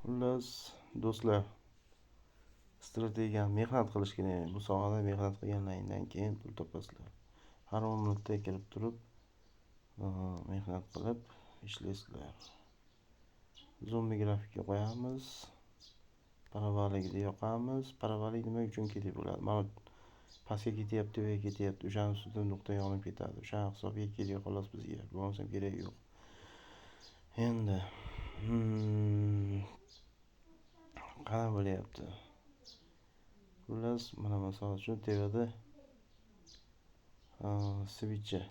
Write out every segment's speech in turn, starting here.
Xullas, do'stlar, strategiyani mehnat qilish kerak. Bu sohada mehnat qilganingdan keyin pul topasizlar. Har 10 minutda kirib turib, mehnat qilib ishlaysizlar. Zombi grafikka qo'yamiz. Paravaligida yoqamiz. Paravalik nima uchun kerak bo'ladi? Mana pastga ketyapti, tevaga ketyapti. O'shaning ustida nuqta yonib ketadi. O'sha hisobga kerak xolos bizga. Bo'lmasa kerak yo'q. Endi qanaqa bo'lyapti? Xullas, mana misol uchun tevada switchi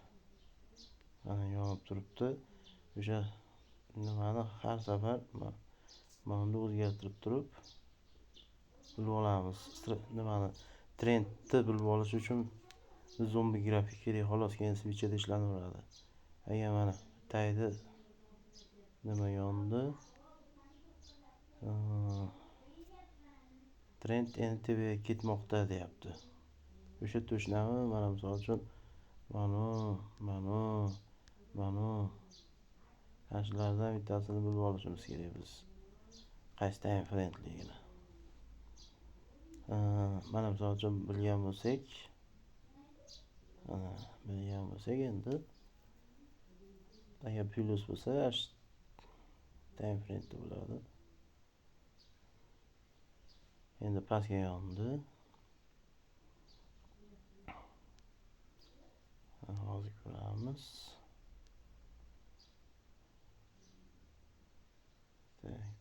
mana yonib turibdi. O'sha nimani har safar mana o'zgartirib turib bilib olamiz. Nimani trendni bilib olish uchun zombi grafik kerak xolos, keyin switchda ishlanaveradi. Agar mana tayda nima yondi? Trend endi tevaga ketmoqda deyapti. O'sha to'shnami mana misol uchun mana shulardan bittasini bilib olishimiz kerak biz. Qaysi time friendligini. Mana misol uchun bilgan bo'lsak endi agar plus bo'lsa time friend bo'ladi. Endi pastga yondi. Hozir ko'ramiz.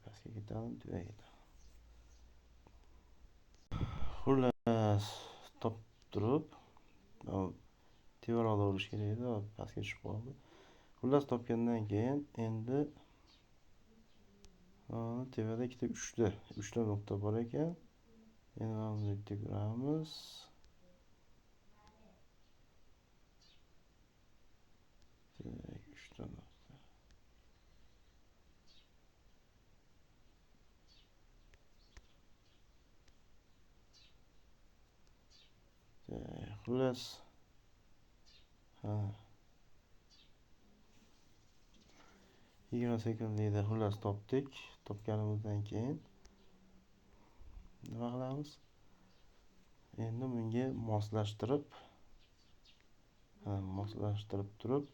Pastga ketadi, tevaga ketadi. Xullas, topib turib, tevaroqda urish kerak edi, pastga tushib qoldi. Xullas, topgandan keyin endi tevada ikkita 3ta nuqta bor ekan. Endi mana buni bitta ko'ramiz. Xullas, 20 sekundlikda xullas topdik. Topganimizdan keyin nima qilamiz? Endi bunga moslashtirib turib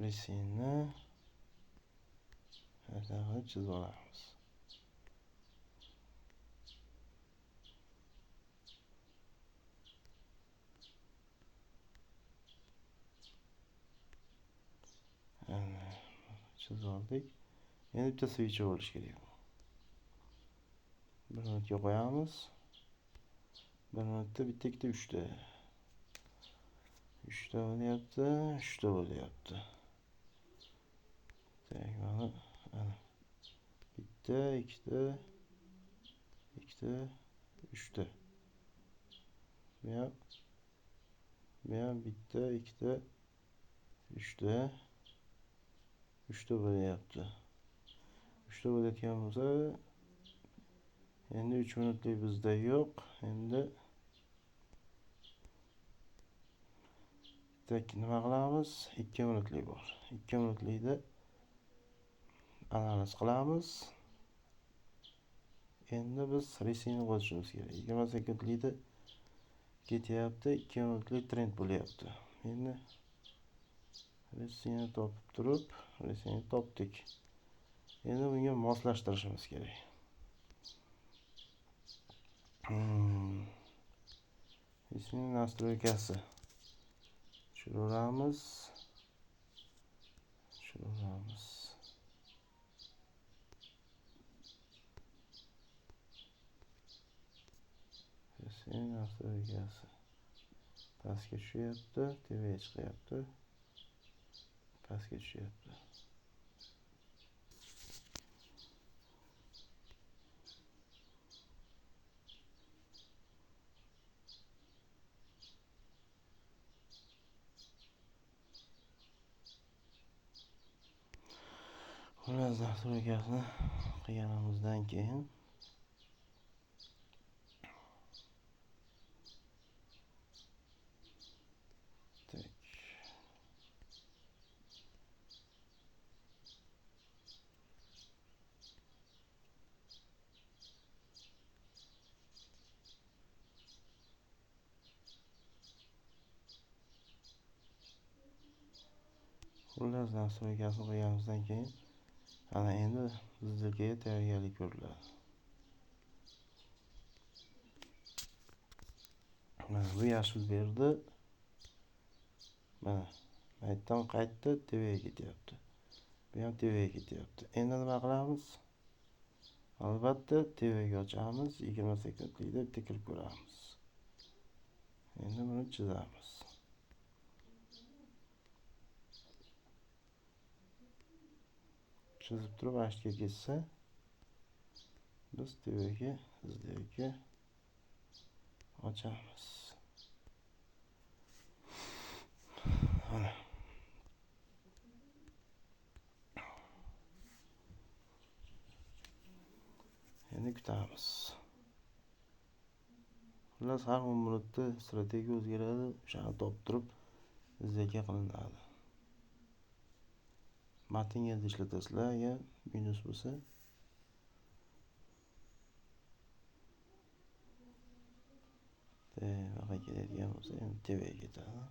resinni chizib olamiz. Chizib oldik. Endi bitta switch bo'lishi kerak. 1 minutga qo'yamiz. 1 minutda bitta, ikkita, 3ta. 3ta bo'lyapti, 3ta bo'lyapti. Mana bitta, ikkita, 3ta. Bu ham bitta, ikkita, 3ta. 3ta bo'lyapti. 3ta bo'layotgan bo'lsa, endi 3 minutlik bizda yo'q. Endi nima qilamiz? 2 minutlik bor. 2 minutlikda analiz qilamiz. Endi biz resinni qo'shishimiz kerak. 20 sekundlikda ketyapti, 2 minutlik trend bo'lyapti. Endi resinni topib turib, resinni topdik. Endi bunga moslashtirishimiz kerak. Resin nastroykasi. Tushiramiz. Resin nastroykasi. Pastga tushyapti, tevaga chiqyapti. Pastga tushyapti. Xullas, nastroykasini qilganimizdan keyin Xullas, nastroykasini qo'yganimizdan keyin ana endi zilzilaga tayyorgarlik ko'riladi. Mana bu yashil berdi. Mana maytdan qaytdi, tevaga ketyapti. Bu ham tevaga ketyapti. Endi nima qilamiz? Albatta tevaga ochamiz, 20 sekundlikda bitta kirib ko'ramiz. Endi buni chizamiz. Chizib turib ashga ketsa, biz tevaga izlayga ochamiz. Mana. Endi kutamiz. Xullas, har 10 minutda strategiya o'zgaradi. O'shani topib turib izlayga qilinadi. Matn endi ishlatasizlar, agar minus bo'lsa. Tevaga keladigan bo'lsa, endi tevaga ketadi.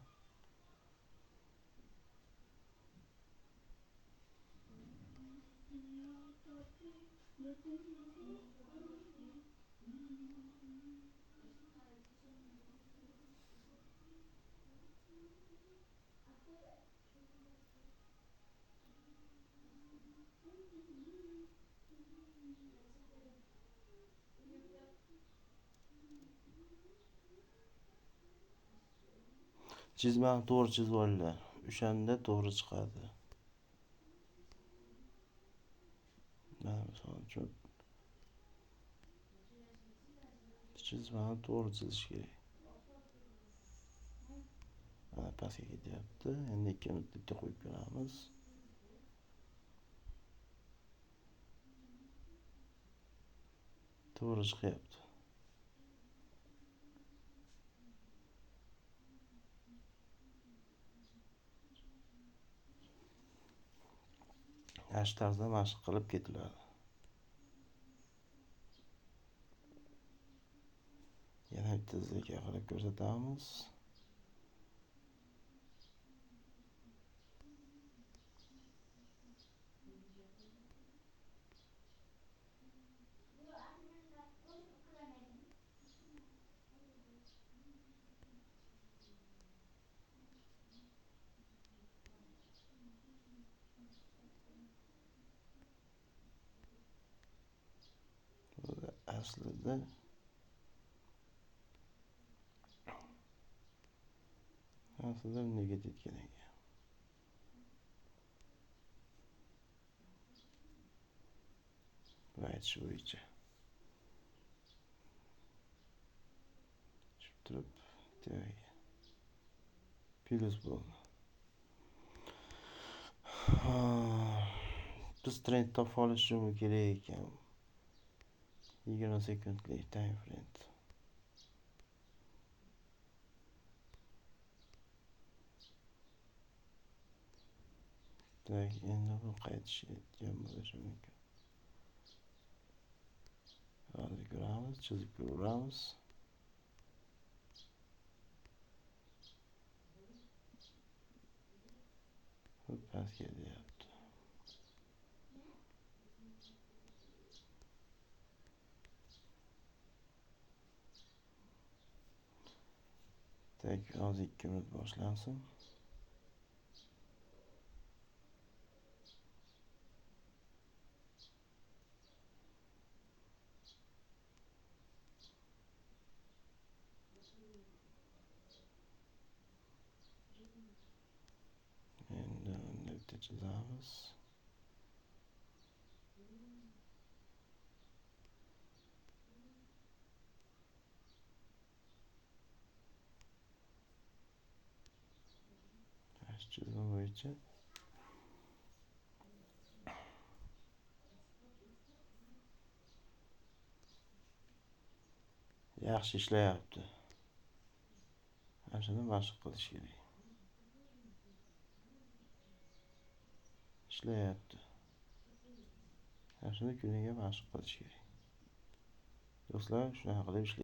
Chizmani to'g'ri chizib olinglar. O'shanda to'g'ri chiqadi. Mana misol uchun chizmani to'g'ri chizish kerak. Mana pastga ketyapti. Endi 2 minut bitta qo'yib ko'ramiz. To'g'ri chiqyapti. Yaxshi tarzda mashq qilib ketiladi. Yana bitta izlaka qilib ko'rsatamiz. Aslida bunday ketayotgan ekan. Bu aytish bo'yicha. Tushib turib, tevaga. Plus bo'ldi. Biz trend topib olishimiz kerak ekan. 20 sekundlik time frame. Tak, endi bu qaytishayotgan bo'lishi mumkin. Hozir ko'ramiz, chizib ko'ramiz. Pastga kelyapti. Tak, hozir 2 minut boshlansin. Endi uni bitta chizamiz. Chizma bo'yicha yaxshi ishlayapti. Ana shuni mashq qilish kerak. Ishlayapti. Ana shuni kuniga mashq qilish kerak. Do'stlar, shunaqa qilib ishlaydi.